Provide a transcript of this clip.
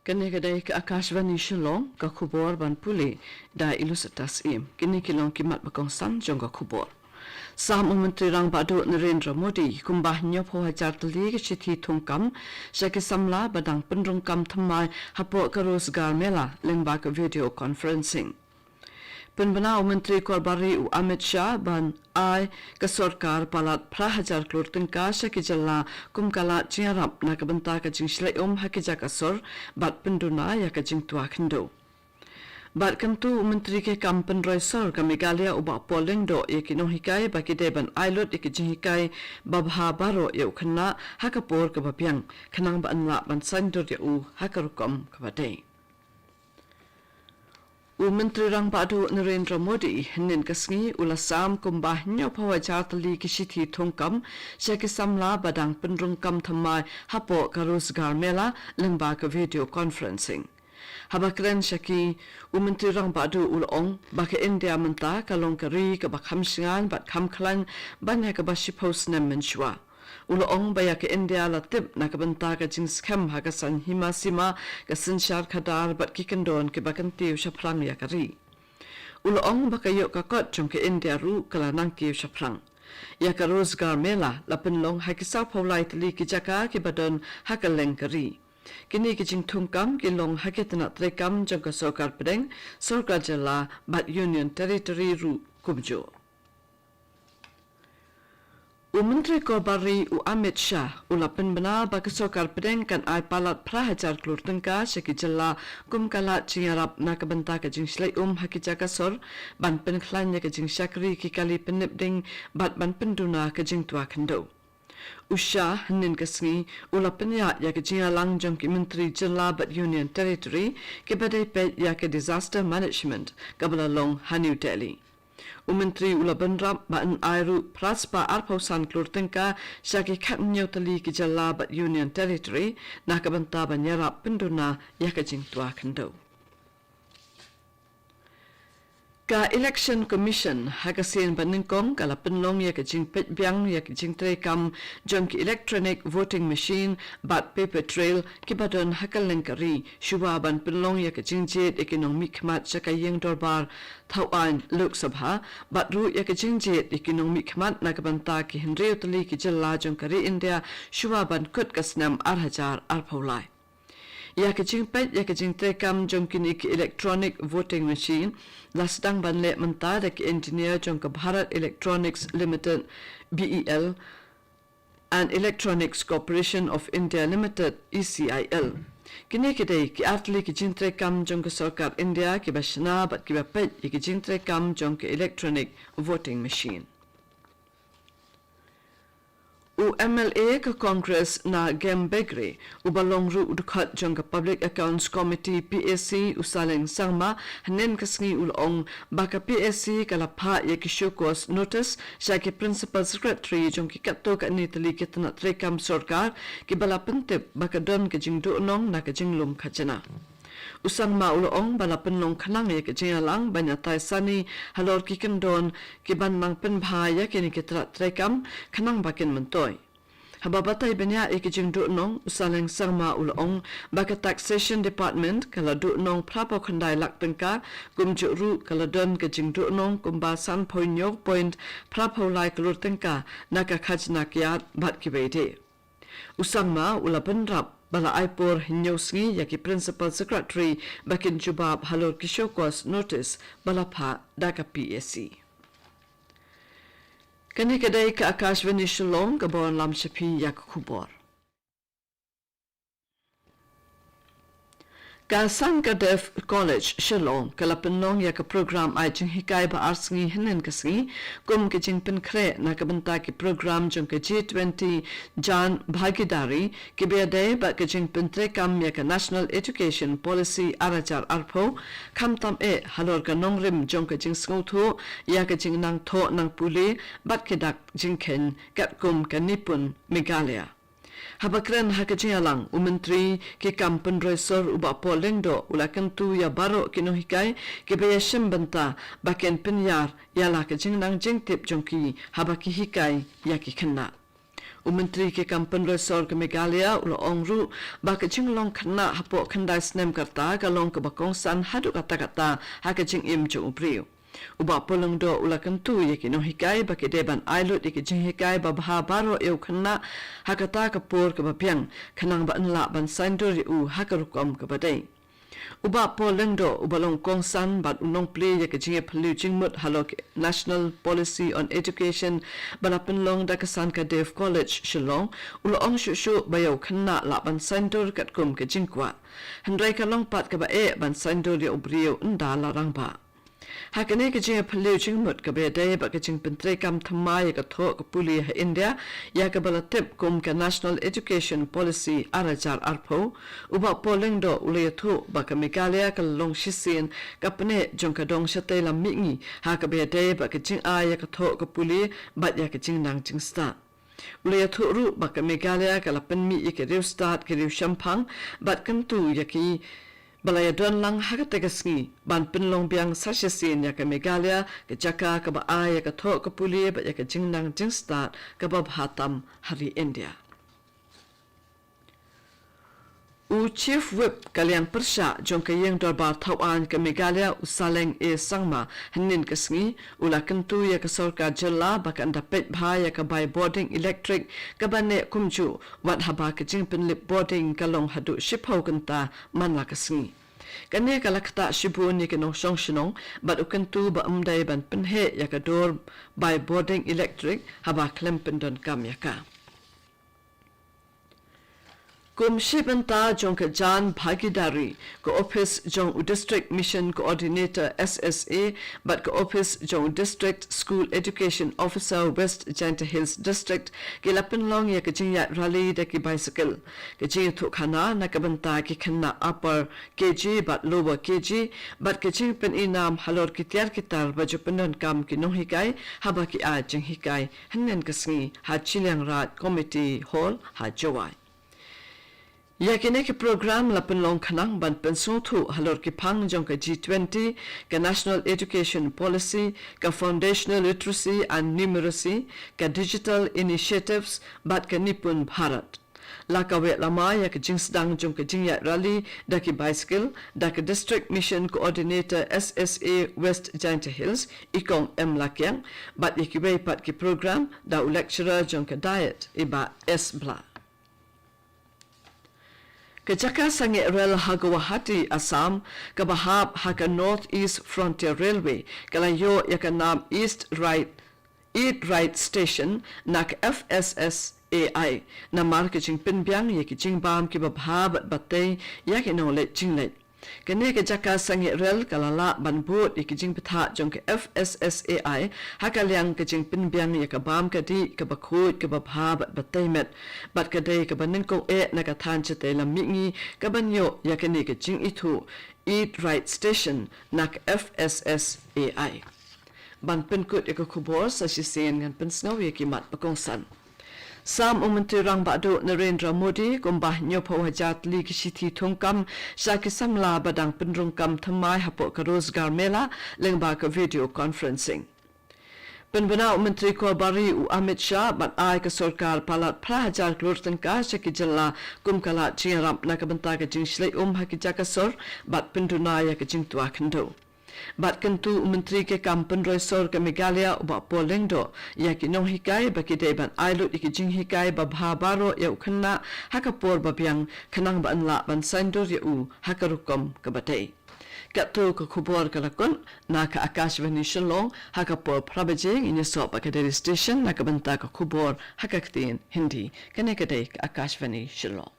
Kini kadai ke Akashvani Shillong ka khubor ban puli da ilusatas im kini kilong kimat bakong san jong ka khubor Sam Menteri Rang Badu Narendra Modi kumbah nyop ho hajar tali ke chithi thungkam shaki samla badang pendrung kam thamai hapo ka rozgar mela lengba ka video conferencing Penbana Menteri Korbari u Amit Shah ban ai ka sarkar palat pra hajar klur tengka shaki jalla kumkala chiarap na kabanta ka jingslai hakija kasor bat penduna ya ka jingtua khndo Bat kantu Menteri ke Kampen Roysor ka Meghalaya uba polling do yakino hikai baki deban ailot ikijhikai babha baro ya ukhanna hakapor ka bapiang khanang ba anla ban sandur ya u hakarukom ka badai Menteri Rang Badu Narendra Modi nin kasngi ulasam kumbah nyo pawa jartali kishiti thungkam shaki samla badang pendrung kam thamai hapo ka rozgar mela lengba ka video conferencing Habakren shaki Menteri Rang Badu ulong baka India menta kalong kari ka bakham singan bat kham khlang banya ka bashipos nem menshwa Ulong baya ke India la tip na kabanta ka jing scam ha ka san himasima ka sinshar khadar bat kikendon ke bakanti ushaprang ya kari Ulong baka yo ka kot jong ke India ru kala nang ki ushaprang ya ka rozgar mela la penlong ha ki sa paulai tli ki jaka ki badon ha ka leng kari Kini ki jing thungkam ki long ha ke tana trekam jong ka sarkar pedeng sarkar jala bat union territory ru kumjo Menteri Korbari u Amit Shah ulapan benar bagi sarkar pedeng kan ai palat prahajar klur tengka syaki jela kumkala cingarap na kabenta ka jing slai hakija kasor ban penklanya ka jing syakri ki kali penip ding bat ban penduna ka jing tua kendo Usha hanin kasngi ulapan ya ka jingalang jong ki menteri jela bat union territory ki badai pet ya ka disaster management kabala long New Delhi Menteri ulaban rap baan airu praspa arpausan klur tengka syaki kat nyotali ki jala bat union territory na kabanta banyarap penduna ya ka jing tua kendo Ka election commission hagasin baningkong kala penlong ya ka jing pet biang ya ka jing trekam jong ki electronic voting machine bat paper trail ki badon hakal lengkari shuba ban penlong ya ka jing jet economic khmat saka yeng dorbar thawan lok sabha bat ru ya ka jing jet economic khmat na ka banta ki henry utli ki jalla jong kari India shuba ban kut kasnam arhajar arphaulai Ya ka jing pet ya ka jing trekam jong kini ki electronic voting machine lasdang ban le menta da ki engineer jong ka Bharat Electronics Limited BEL and Electronics Corporation of India Limited ECIL Kini kidai ki atli ki jing trekam jong ka sarkar India ki bashna bat ki pet ya ki jing trekam jong ka electronic voting machine MLA ka Congress na Gembegre ubalong ru udkhat jong ka Public Accounts Committee PAC usaleng sangma hanen kasngi ulong baka PAC kala pha ye ki shokos notice shaki principal secretary jong ki katto ka ni tali kitna trekam sarkar ki bala pentep baka don ka jing do nong na ka jing lum khachana Usang ma ulong bala penlong khanang ye ke jingalang banya tai sani halor ki kendon ki ban mang pen bhaya ke ni ketra trekam khanang bakin mentoi Hababatai banya e ke jing do nong usaleng sangma ulong baka taxation department kala do nong prapo khandai lak tengka kumju ru kala don ke jing do nong kumba san point prapo lai klur tengka naka khajna kyat bat ki beide Usangma ulapan rap Bala aipor hinyosngi yaki principal secretary bakin jubab halor kishokos notice bala pha daka PSC. Kani kadai ka Akashvani Shillong ka bon lam shapi yak khubor. Ka Sankadev College Shillong kala penlong ya ka program ai jing hikai ba arsngi hinen kasngi kum ke jing pen khre na ka banta ki program jong ka G20 jan bhagidari ki be day ba ke jing pen trekam ya ka National Education Policy arachar arpho khamtam e halor ka nongrim jong ka jing skotho ya ka jing nang tho nang puli bat ke dak jing ken kat kum ka nipun Meghalaya Habakren hakajialang Menteri ke Kampen Roysor uba polengdo ulakan tu ya baro kinohikai ke beyashim benta baken penyar yala ke jingnang jingtip jongki habaki hikai yaki kena Menteri ke Kampen Resor ke Meghalaya ulo ongru ba ke jinglong khna hapo khandai snem karta kalong ke bakongsan hadu kata-kata ha ke jing im chu upriu. Uba polong do ula kentu yeki no hikai ba ke deban ailut yeki jing hikai ba bha baro eu khna hakata kapur ke bapiang khanang ba anla ban saindur u hakarukom ke badai. Uba polong do ubalong kongsan bat unong play yeki jing plu jingmut halok National Policy on Education balapen long da kasan ka Dev College Shillong ulo ong shu bayo khna la ban saindur kat kum ke jingkwa. Handrai ka long pat ka ba ban saindur ya ubrio nda la rang ba. Hakane ke jing pelu jing mut ke bede ba ke jing pentre kam thamai ka tho ka puli ha India ya ka bala tip kum ka National Education Policy arajar arpo uba polling do ule thu ba ka Meghalaya ka long shisin ka pne jong ka dong shate la mingi ha ka bede ba ke jing a ya ka tho ka puli ba ya ke jing nang jing sta ule thu ru ba ka Meghalaya ka la pen mi ke riu start ke riu shampang bat kan tu ya ki balaya don lang hagategasngi ban pinlong biang sasyasin ya ke Meghalaya ke jaka ke ba ya ke tho ke puli ba ya ke jingnang jingstat ke ba bhatam hari India. U Chief Whip Kalian Persha jong ke yeng dorbar thawan ke Meghalaya usaleng sangma hanin kasngi ula kentu ya ke sorka jella bakan dapet bha ya ke by boarding electric ke bane kumju wat haba ke jingpin lip boarding kalong hadu shiphau kanta manla kasngi kane kalakta shibu ni ke nong song shinong bat ukentu ba umdai ban penhe ya ke dor by boarding electric haba klempin don kam ya ka Kum Shibanta jong ke Jan Bhagidari ko office jong district mission coordinator SSA but ko office jong district school education officer West Janta Hills district ke lapin long ya ke jingya rally de ki bicycle ke jing thu khana na ke banta ki khanna upper kg but lower kg but ke jing pen inam halor ki tiar ki tar ba jupenon kam ki no hikai haba ki a jing hikai hanen kasngi ha chilang rat committee hall ha jawai Yakine ke program lapen long khanang ban penso thu halor ki phang jong ka G20 ka National Education Policy ka Foundational Literacy and Numeracy ka Digital Initiatives bat ka Nipun Bharat lakawe lama ya ka jingsdang jong ka jingya rally da ki bicycle da ka District Mission Coordinator SSA West Janta Hills ikong M lakyang bat ikiwe pat ki program da u lecturer jong ka diet iba S bla Kejaka sange rel ha Guwahati Assam ka bahab ha ka North East Frontier Railway kala yo ya ka nam East Right Station nak FSS AI na marketing pinbyang ya ki jingbam ki babhab batay ya ki no le jinglet kene ke jaka sange rel kalala banbut ki jing pitha jong ke FSSAI hakalyang ke jing pinbyang ya ka bam ka di ka bakhut ka babha batay met bat ka dei ka banin ko na ka than chete la mingi ka banyo ya kene ke jing ithu Eat Right Station nak FSSAI ban pinkut ka khubor sa sisen ngan pinsnaw ya ki mat pakongsan Sam umentirang badu Narendra Modi kumbah nyopo hajat li kishiti thungkam shaki samla badang penrungkam thamai hapo ka rozgar mela lengba ka video conferencing. Penbana Menteri Bari u Amit Shah ban ai ka sarkar palat prahajar klur tengka shaki jalla kumkala chingaram na ka banta ka jingshlai haki jakasor bat penduna ya ka jingtua khendo. Bat kentu Menteri ke Kampen Resor ke Meghalaya uba polling do ya ki nong hikai ba ki deban ailut iki jing hikai ba baro ya ukhanna hakapor ba biang khanang ba anla ban saindur ya u hakarukom ka batei kato ka khubor kalakon na ka Akashvani Shillong hakapor prabajing in so ba ka station na ka banta ka khubor hakaktin Hindi kane ka dei ka Akashvani Shillong